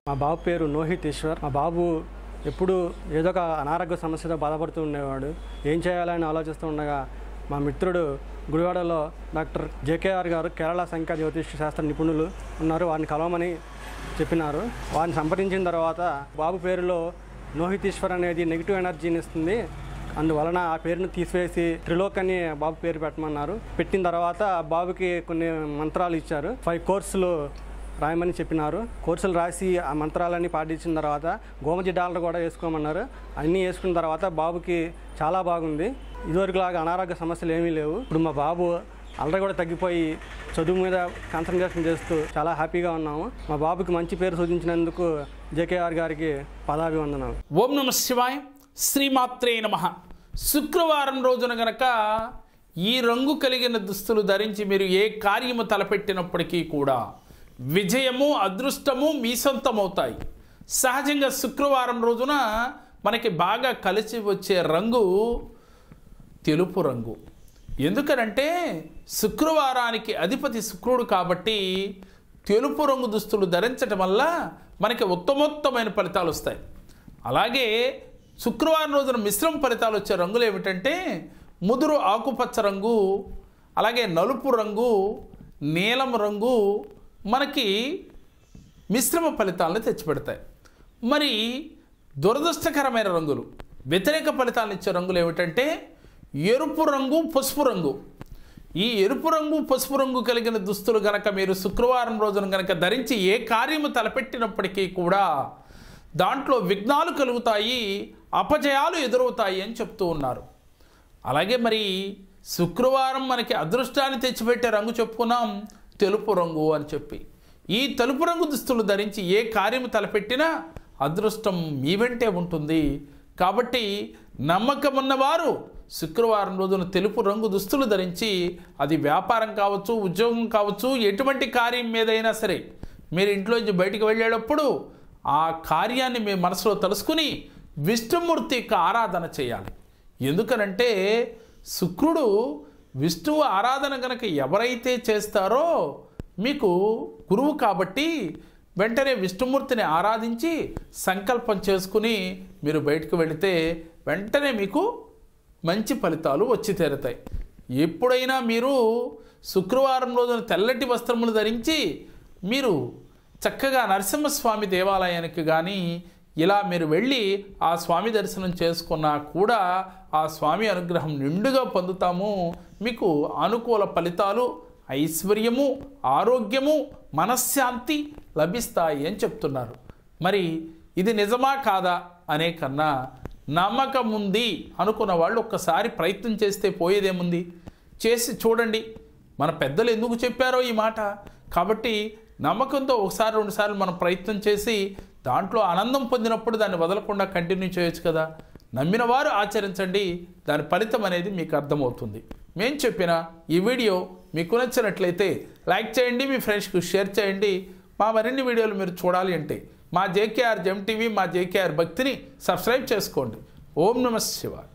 మా బాబు పేరు నోహిత్ ఈశ్వర్. మా బాబు ఎప్పుడు ఏదో ఒక అనారోగ్య సమస్యతో బాధపడుతూ ఉండేవాడు. ఏం చేయాలని ఆలోచిస్తూ ఉండగా మా మిత్రుడు గుడివాడలో డాక్టర్ జేకేఆర్ గారు కేరళ సంఖ్యా జ్యోతిష్ శాస్త్ర నిపుణులు ఉన్నారు, వారిని కలవమని చెప్పినారు. వారిని సంప్రదించిన తర్వాత బాబు పేరులో నోహిత్ ఈశ్వర్ అనేది నెగిటివ్ ఎనర్జీని ఇస్తుంది, అందువలన ఆ పేరును తీసివేసి త్రిలోక్ అని బాబు పేరు పెట్టమన్నారు. పెట్టిన తర్వాత బాబుకి కొన్ని మంత్రాలు ఇచ్చారు. 5 కోర్సులు రాయమని చెప్పినారు. కోర్సులు రాసి ఆ మంత్రాలన్నీ పాటించిన తర్వాత గోమతి డాలర్ కూడా వేసుకోమన్నారు. అన్నీ వేసుకున్న తర్వాత బాబుకి చాలా బాగుంది. ఇదివరకులాగా అనారోగ్య సమస్యలు ఏమీ లేవు. ఇప్పుడు మా బాబు అల్లరి కూడా తగ్గిపోయి చదువు మీద కాన్సన్ట్రేషన్ చేస్తూ చాలా హ్యాపీగా ఉన్నాము. మా బాబుకి మంచి పేరు సూచించినందుకు జేకేఆర్ గారికి పదాభివందనాలు. ఓం నమః శివాయ, శ్రీమాత్రే నమః. శుక్రవారం రోజున గనక ఈ రంగు కలిగిన దుస్తులు ధరించి మీరు ఏ కార్యము తలపెట్టినప్పటికీ కూడా విజయము అదృష్టము మీ సొంతమవుతాయి. సహజంగా శుక్రవారం రోజున మనకి బాగా కలిసి వచ్చే రంగు తెలుపు రంగు. ఎందుకనంటే శుక్రవారానికి అధిపతి శుక్రుడు కాబట్టి తెలుపు రంగు దుస్తులు ధరించడం వల్ల మనకి ఉత్తమోత్తమైన ఫలితాలు వస్తాయి. అలాగే శుక్రవారం రోజున మిశ్రమ ఫలితాలు వచ్చే రంగులు ఏమిటంటే ముదురు ఆకుపచ్చ రంగు, అలాగే నలుపు రంగు, నీలం రంగు మనకి మిశ్రమ ఫలితాలను తెచ్చిపెడతాయి. మరి దురదృష్టకరమైన రంగులు, వ్యతిరేక ఫలితాలను ఇచ్చే రంగులు ఏమిటంటే ఎరుపు రంగు, పసుపు రంగు. ఈ ఎరుపు రంగు, పసుపు రంగు కలిగిన దుస్తులు గనక మీరు శుక్రవారం రోజున గనక ధరించి ఏ కార్యము తలపెట్టినప్పటికీ కూడా దాంట్లో విఘ్నాలు కలుగుతాయి, అపజయాలు ఎదురవుతాయి అని చెప్తూ ఉన్నారు. అలాగే మరి శుక్రవారం మనకి అదృష్టాన్ని తెచ్చిపెట్టే రంగు చెప్పుకున్నాం, తెలుపు రంగు అని చెప్పి. ఈ తెలుపు రంగు దుస్తులు ధరించి ఏ కార్యము తలపెట్టినా అదృష్టం మీ వెంటే ఉంటుంది. కాబట్టి నమ్మకం ఉన్నవారు శుక్రవారం రోజున తెలుపు రంగు దుస్తులు ధరించి, అది వ్యాపారం కావచ్చు, ఉద్యోగం కావచ్చు, ఎటువంటి కార్యం మీదైనా సరే మీరు ఇంట్లోంచి బయటికి వెళ్ళేటప్పుడు ఆ కార్యాన్ని మీ మనసులో తలుసుకుని విష్ణుమూర్తి యొక్క ఆరాధన చేయాలి. ఎందుకనంటే శుక్రుడు విష్ణువు ఆరాధన కనుక ఎవరైతే చేస్తారో మీకు గురువు కాబట్టి వెంటనే విష్ణుమూర్తిని ఆరాధించి సంకల్పం చేసుకుని మీరు బయటకు వెళితే వెంటనే మీకు మంచి ఫలితాలు వచ్చి తీరుతాయి. ఎప్పుడైనా మీరు శుక్రవారం రోజున తెల్లటి వస్త్రములు ధరించి మీరు చక్కగా నరసింహస్వామి దేవాలయానికి కానీ ఇలా మీరు వెళ్ళి ఆ స్వామి దర్శనం చేసుకున్నా కూడా ఆ స్వామి అనుగ్రహం నిండుగా పొందుతాము. మీకు అనుకూల ఫలితాలు, ఐశ్వర్యము, ఆరోగ్యము, మనశ్శాంతి లభిస్తాయి అని చెప్తున్నారు. మరి ఇది నిజమా కాదా అనే కన్నా నమ్మకం ఉంది అనుకున్న వాళ్ళు ఒక్కసారి ప్రయత్నం చేస్తే పోయేదేముంది, చేసి చూడండి. మన పెద్దలు ఎందుకు చెప్పారో ఈ మాట. కాబట్టి నమ్మకంతో ఒకసారి 2 సార్లు మనం ప్రయత్నం చేసి దాంట్లో ఆనందం పొందినప్పుడు దాన్ని వదలకుండా కంటిన్యూ చేయొచ్చు కదా. నమ్మిన వారు ఆచరించండి, దాని ఫలితం అనేది మీకు అర్థమవుతుంది. మేము చెప్పిన ఈ వీడియో మీకు నచ్చినట్లయితే లైక్ చేయండి, మీ ఫ్రెండ్స్కి షేర్ చేయండి. మా మరిన్ని వీడియోలు మీరు చూడాలి అంటే మా జేకేఆర్ జెమ్ టీవీ, మా జేకేఆర్ భక్తిని సబ్స్క్రైబ్ చేసుకోండి. ఓం నమః శివాయ.